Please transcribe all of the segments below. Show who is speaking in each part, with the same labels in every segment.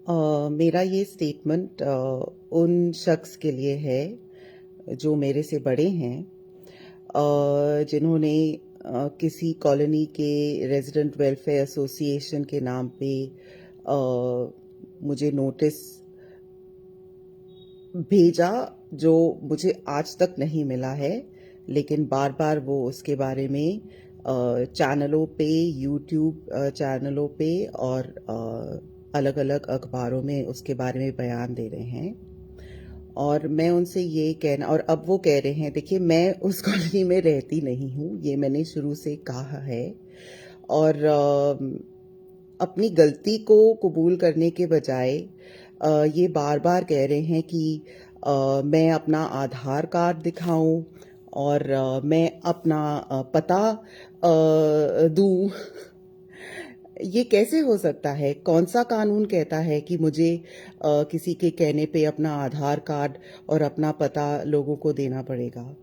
Speaker 1: मेरा ये स्टेटमेंट उन शख्स के लिए है जो मेरे से बड़े हैं, जिन्होंने किसी कॉलोनी के रेजिडेंट वेलफेयर एसोसिएशन के नाम पे मुझे नोटिस भेजा, जो मुझे आज तक नहीं मिला है। लेकिन बार बार वो उसके बारे में चैनलों पे, यूट्यूब चैनलों पे और अलग अलग अखबारों में उसके बारे में बयान दे रहे हैं। और मैं उनसे ये कहना, और अब वो कह रहे हैं, देखिए मैं उस कॉलोनी में रहती नहीं हूँ, ये मैंने शुरू से कहा है। और अपनी गलती को कबूल करने के बजाय ये बार बार कह रहे हैं कि मैं अपना आधार कार्ड दिखाऊं और मैं अपना पता दूं। ये कैसे हो सकता है? कौन सा कानून कहता है कि मुझे किसी के कहने पे अपना आधार कार्ड और अपना पता लोगों को देना पड़ेगा?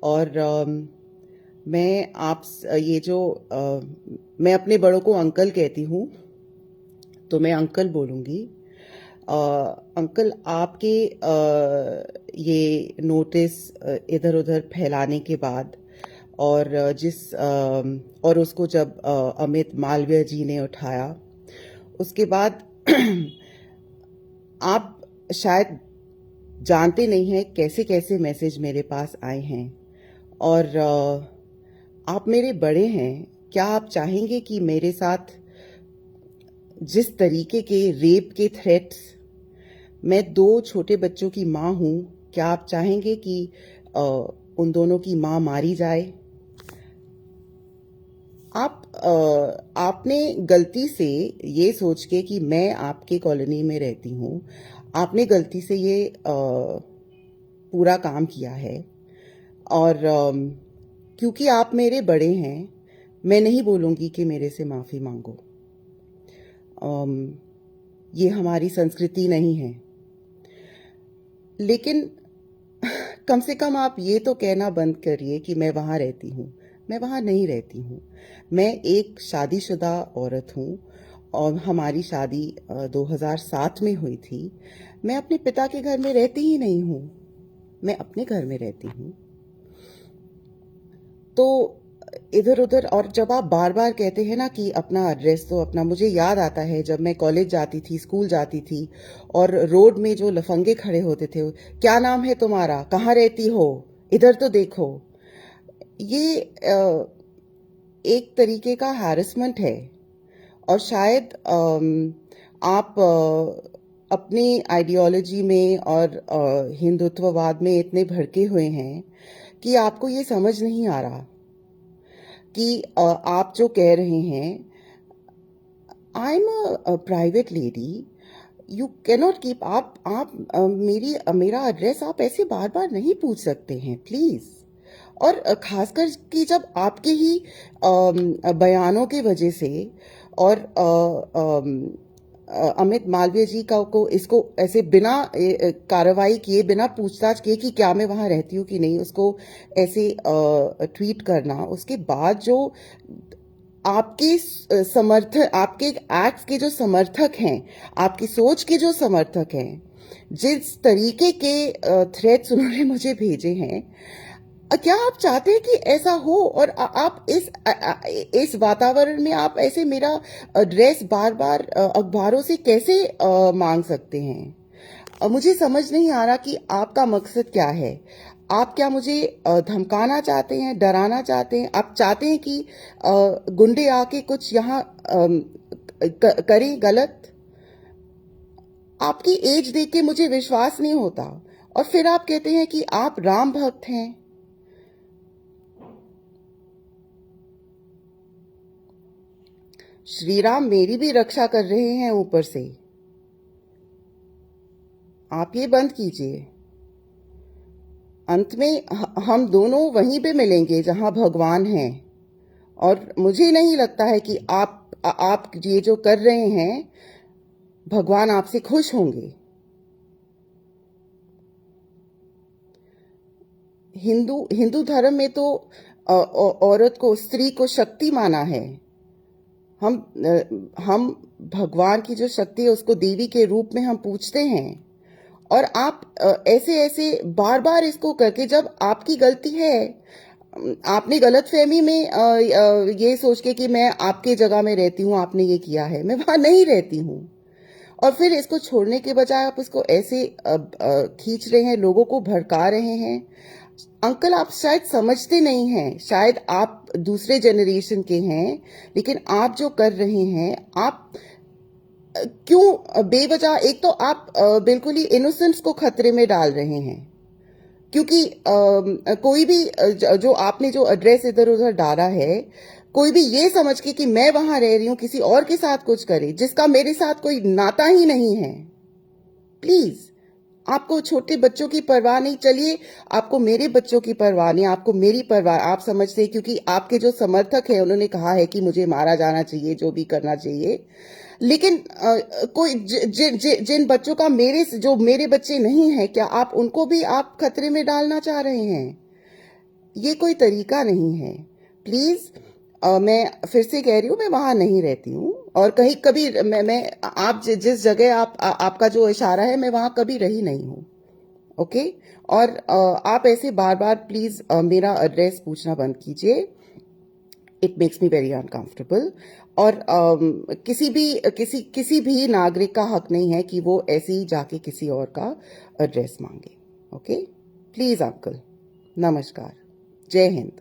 Speaker 1: और मैं ये जो मैं अपने बड़ों को अंकल कहती हूँ, तो मैं अंकल बोलूँगी। अंकल, आपके ये नोटिस इधर उधर फैलाने के बाद और और उसको जब अमित मालवीय जी ने उठाया, उसके बाद आप शायद जानते नहीं हैं कैसे कैसे मैसेज मेरे पास आए हैं। और आप मेरे बड़े हैं, क्या आप चाहेंगे कि मेरे साथ जिस तरीके के रेप के थ्रेट्स, मैं 2 छोटे बच्चों की माँ हूँ, क्या आप चाहेंगे कि उन दोनों की माँ मारी जाए? आपने गलती से ये सोच के कि मैं आपके कॉलोनी में रहती हूँ, आपने गलती से ये पूरा काम किया है। और क्योंकि आप मेरे बड़े हैं, मैं नहीं बोलूँगी कि मेरे से माफ़ी मांगो। ये हमारी संस्कृति नहीं है। लेकिन कम से कम आप ये तो कहना बंद करिए कि मैं वहाँ रहती हूँ। मैं वहाँ नहीं रहती हूँ। मैं एक शादीशुदा औरत हूँ और हमारी शादी 2007 में हुई थी। मैं अपने पिता के घर में रहती ही नहीं हूँ, मैं अपने घर में रहती हूँ। तो इधर उधर, और जब आप बार बार कहते हैं ना कि अपना एड्रेस तो अपना, मुझे याद आता है जब मैं कॉलेज जाती थी, स्कूल जाती थी, और रोड में जो लफंगे खड़े होते थे, क्या नाम है तुम्हारा, कहाँ रहती हो, इधर तो देखो। ये एक तरीके का हैरेसमेंट है। और शायद आप अपनी आइडियोलॉजी में और हिंदुत्ववाद में इतने भड़के हुए हैं कि आपको ये समझ नहीं आ रहा कि आप जो कह रहे हैं, I am a private lady, you cannot keep, आप मेरा एड्रेस आप ऐसे बार बार नहीं पूछ सकते हैं, प्लीज। और खासकर कि जब आपके ही बयानों की वजह से और अमित मालवीय जी को इसको ऐसे बिना कार्रवाई किए, बिना पूछताछ किए कि क्या मैं वहाँ रहती हूँ कि नहीं, उसको ऐसे ट्वीट करना, उसके बाद जो आपके आपके एक्ट्स के जो समर्थक हैं, आपकी सोच के जो समर्थक हैं, जिस तरीके के थ्रेड्स उन्होंने मुझे भेजे हैं, क्या आप चाहते हैं कि ऐसा हो? और आप इस वातावरण में आप ऐसे मेरा एड्रेस बार बार अखबारों से कैसे मांग सकते हैं? मुझे समझ नहीं आ रहा कि आपका मकसद क्या है। आप क्या मुझे धमकाना चाहते हैं, डराना चाहते हैं? आप चाहते हैं कि गुंडे आके कुछ यहाँ करें गलत? आपकी एज देख के मुझे विश्वास नहीं होता। और फिर आप कहते हैं कि आप राम भक्त हैं। श्री राम मेरी भी रक्षा कर रहे हैं ऊपर से। आप ये बंद कीजिए। अंत में हम दोनों वहीं पे मिलेंगे जहां भगवान हैं। और मुझे नहीं लगता है कि आप ये जो कर रहे हैं, भगवान आपसे खुश होंगे। हिंदू धर्म में तो औरत को, स्त्री को शक्ति माना है। हम भगवान की जो शक्ति है उसको देवी के रूप में हम पूजते हैं, और आप ऐसे ऐसे बार बार इसको करके, जब आपकी गलती है, आपने गलत फहमी में ये सोच के कि मैं आपके जगह में रहती हूँ, आपने ये किया है, मैं वहां नहीं रहती हूँ, और फिर इसको छोड़ने के बजाय आप इसको ऐसे खींच रहे हैं, लोगों को भड़का रहे हैं। अंकल, आप शायद समझते नहीं हैं, शायद आप दूसरे जनरेशन के हैं, लेकिन आप जो कर रहे हैं, आप क्यों बेवजह, एक तो आप बिल्कुल ही इनोसेंस को खतरे में डाल रहे हैं, क्योंकि कोई भी जो आपने जो एड्रेस इधर उधर डाला है, कोई भी ये समझ के कि मैं वहां रह रही हूं, किसी और के साथ कुछ करे जिसका मेरे साथ कोई नाता ही नहीं है। प्लीज, आपको छोटे बच्चों की परवाह नहीं, चलिए आपको मेरे बच्चों की परवाह नहीं, आपको मेरी परवाह, आप समझते, क्योंकि आपके जो समर्थक हैं उन्होंने कहा है कि मुझे मारा जाना चाहिए, जो भी करना चाहिए, लेकिन कोई जिन बच्चों का जो मेरे बच्चे नहीं हैं, क्या आप उनको भी आप खतरे में डालना चाह रहे हैं? ये कोई तरीका नहीं है। प्लीज, मैं फिर से कह रही हूँ, मैं वहां नहीं रहती हूँ, और कहीं कभी मैं आप जिस जगह आपका जो इशारा है, मैं वहां कभी रही नहीं हूँ। ओके? और आप ऐसे बार बार प्लीज मेरा एड्रेस पूछना बंद कीजिए। It makes me very uncomfortable. और किसी भी नागरिक का हक नहीं है कि वो ऐसे ही जाके किसी और का एड्रेस मांगे। ओके? प्लीज अंकल, नमस्कार, जय हिंद।